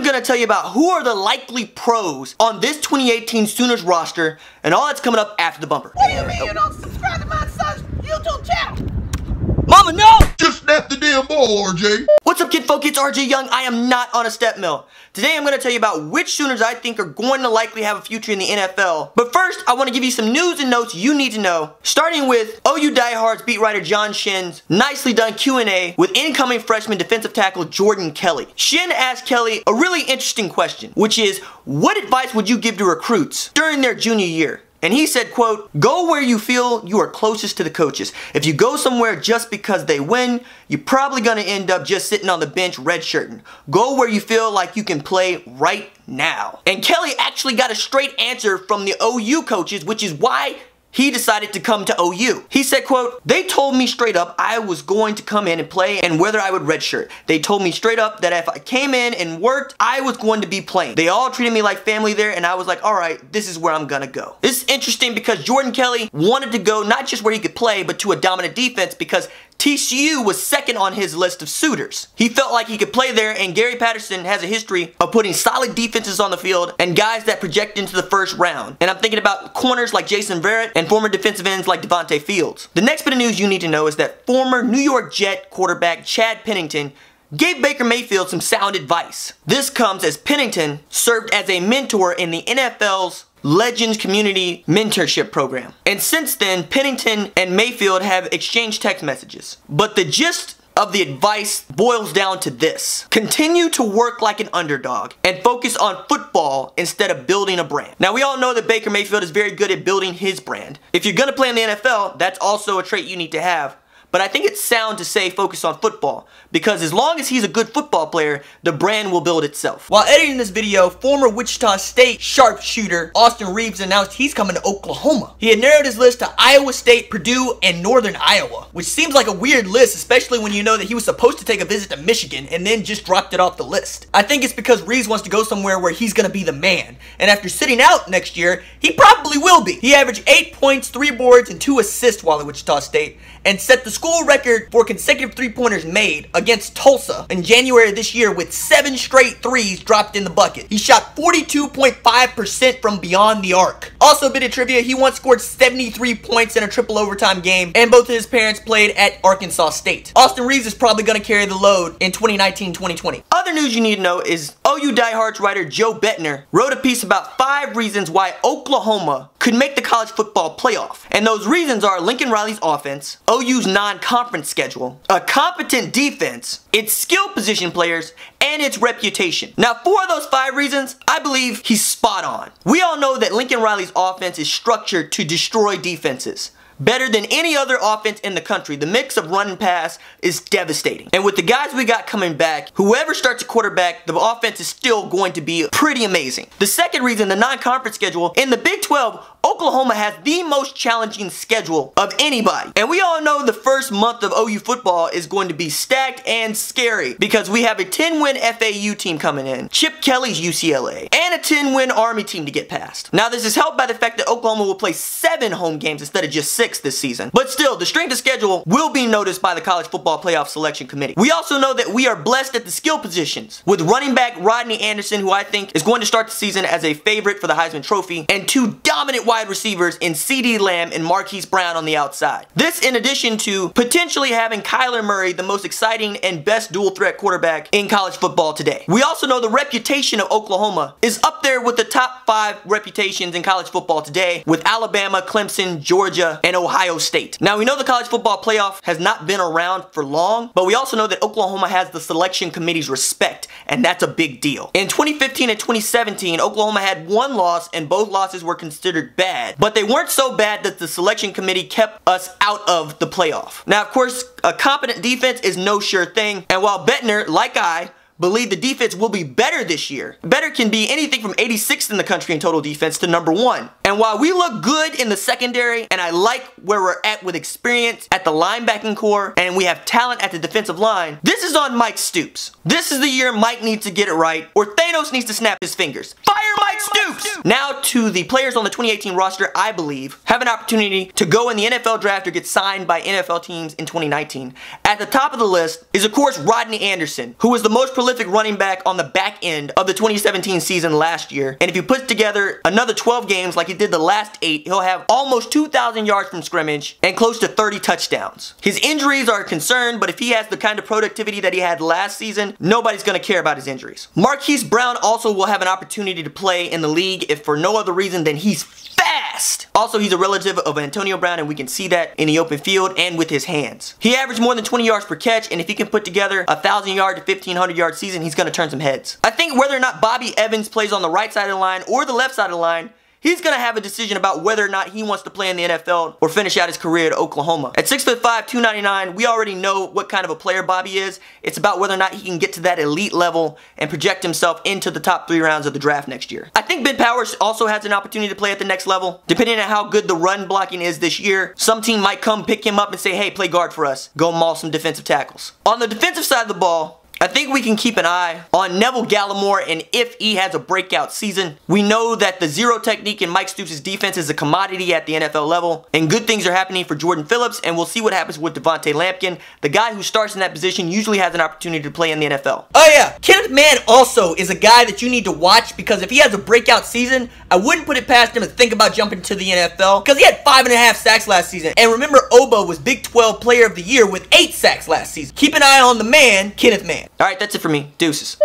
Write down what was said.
I'm gonna tell you about who are the likely pros on this 2018 Sooners roster, and all that's coming up after the bumper. What do you mean you don't subscribe to my son's YouTube channel? Mama, no! Just snap the damn ball, RJ. What's up, kid folk? It's RJ Young. I am not on a step mill. Today I'm going to tell you about which Sooners I think are going to likely have a future in the NFL. But first, I want to give you some news and notes you need to know. Starting with OU Diehards beat writer John Shin's nicely done Q&A with incoming freshman defensive tackle Jordan Kelly. Shin asked Kelly a really interesting question, which is, what advice would you give to recruits during their junior year? And he said, quote, go where you feel you are closest to the coaches. If you go somewhere just because they win, you're probably going to end up just sitting on the bench redshirting. Go where you feel like you can play right now. And Kelly actually got a straight answer from the OU coaches, which is why he decided to come to OU. He said, quote, they told me straight up I was going to come in and play and whether I would redshirt. They told me straight up that if I came in and worked, I was going to be playing. They all treated me like family there, and I was like, all right, this is where I'm gonna go. This is interesting because Jordan Kelly wanted to go not just where he could play, but to a dominant defense because TCU was second on his list of suitors. He felt like he could play there, and Gary Patterson has a history of putting solid defenses on the field and guys that project into the first round. And I'm thinking about corners like Jason Verrett and former defensive ends like Devontae Fields. The next bit of news you need to know is that former New York Jet quarterback Chad Pennington gave Baker Mayfield some sound advice. This comes as Pennington served as a mentor in the NFL's Legends Community Mentorship Program. And since then, Pennington and Mayfield have exchanged text messages. But the gist of the advice boils down to this. Continue to work like an underdog and focus on football instead of building a brand. Now, we all know that Baker Mayfield is very good at building his brand. If you're gonna play in the NFL, that's also a trait you need to have. But I think it's sound to say focus on football, because as long as he's a good football player, the brand will build itself. While editing this video, former Wichita State sharpshooter Austin Reaves announced he's coming to Oklahoma. He had narrowed his list to Iowa State, Purdue, and Northern Iowa, which seems like a weird list, especially when you know that he was supposed to take a visit to Michigan and then just dropped it off the list. I think it's because Reaves wants to go somewhere where he's gonna be the man, and after sitting out next year, he probably will be. He averaged 8 points, 3 boards, and 2 assists while at Wichita State, and set the school record for consecutive three-pointers made against Tulsa in January of this year with 7 straight threes dropped in the bucket. He shot 42.5% from beyond the arc. Also, a bit of trivia, he once scored 73 points in a triple overtime game, and both of his parents played at Arkansas State. Austin Reaves is probably going to carry the load in 2019-2020. Other news you need to know is OU Diehards writer Joe Bettner wrote a piece about 5 reasons why Oklahoma could make the college football playoff. And those reasons are Lincoln Riley's offense, OU's non-conference schedule, a competent defense, its skill position players, and its reputation. Now, 4 of those 5 reasons, I believe he's spot on. We all know that Lincoln Riley's offense is structured to destroy defenses. Better than any other offense in the country. The mix of run and pass is devastating. And with the guys we got coming back, whoever starts a quarterback, the offense is still going to be pretty amazing. The second reason, the non-conference schedule. In the Big 12, Oklahoma has the most challenging schedule of anybody. And we all know the first month of OU football is going to be stacked and scary because we have a 10-win FAU team coming in, Chip Kelly's UCLA, and a 10-win Army team to get past. Now, this is helped by the fact that Oklahoma will play 7 home games instead of just 6 this season. But still, the strength of schedule will be noticed by the College Football Playoff Selection Committee. We also know that we are blessed at the skill positions with running back Rodney Anderson, who I think is going to start the season as a favorite for the Heisman Trophy, and 2 dominant wide receivers in CeeDee Lamb and Marquise Brown on the outside. This in addition to potentially having Kyler Murray, the most exciting and best dual threat quarterback in college football today. We also know the reputation of Oklahoma is up there with the top 5 reputations in college football today, with Alabama, Clemson, Georgia, and Ohio State. Now, we know the College Football Playoff has not been around for long, but we also know that Oklahoma has the selection committee's respect, and that's a big deal. In 2015 and 2017, Oklahoma had 1 loss, and both losses were considered bad, but they weren't so bad that the selection committee kept us out of the playoff. Now, of course, a competent defense is no sure thing, and while Bettner, like I, believe the defense will be better this year. Better can be anything from 86th in the country in total defense to #1. And while we look good in the secondary, and I like where we're at with experience at the linebacking core and we have talent at the defensive line, this is on Mike Stoops. This is the year Mike needs to get it right, or Thanos needs to snap his fingers. Fire Mike Stoops! Now to the players on the 2018 roster, I believe, have an opportunity to go in the NFL draft or get signed by NFL teams in 2019. At the top of the list is, of course, Rodney Anderson, who was the most prolific running back on the back end of the 2017 season last year. And if you put together another 12 games like he did the last 8, he'll have almost 2,000 yards from scrimmage and close to 30 touchdowns. His injuries are a concern, but if he has the kind of productivity that he had last season, nobody's going to care about his injuries. Marquise Brown also will have an opportunity to play in the league if for no other reason than he's fast. Also, he's a relative of Antonio Brown, and we can see that in the open field and with his hands. He averaged more than 20 yards per catch, and if he can put together a 1,000-yard to 1,500 yard season, he's going to turn some heads. I think whether or not Bobby Evans plays on the right side of the line or the left side of the line, he's going to have a decision about whether or not he wants to play in the NFL or finish out his career at Oklahoma. At 6'5", 299, we already know what kind of a player Bobby is. It's about whether or not he can get to that elite level and project himself into the top 3 rounds of the draft next year. I think Ben Powers also has an opportunity to play at the next level. Depending on how good the run blocking is this year, some team might come pick him up and say, hey, play guard for us. Go maul some defensive tackles. On the defensive side of the ball, I think we can keep an eye on Neville Gallimore, and if he has a breakout season. We know that the zero technique in Mike Stoops' defense is a commodity at the NFL level, and good things are happening for Jordan Phillips, and we'll see what happens with Devontae Lampkin. The guy who starts in that position usually has an opportunity to play in the NFL. Oh yeah, Kenneth Mann also is a guy that you need to watch, because if he has a breakout season, I wouldn't put it past him to think about jumping to the NFL, because he had 5.5 sacks last season. And remember, Obo was Big 12 Player of the Year with 8 sacks last season. Keep an eye on the man, Kenneth Mann. Alright, that's it for me. Deuces.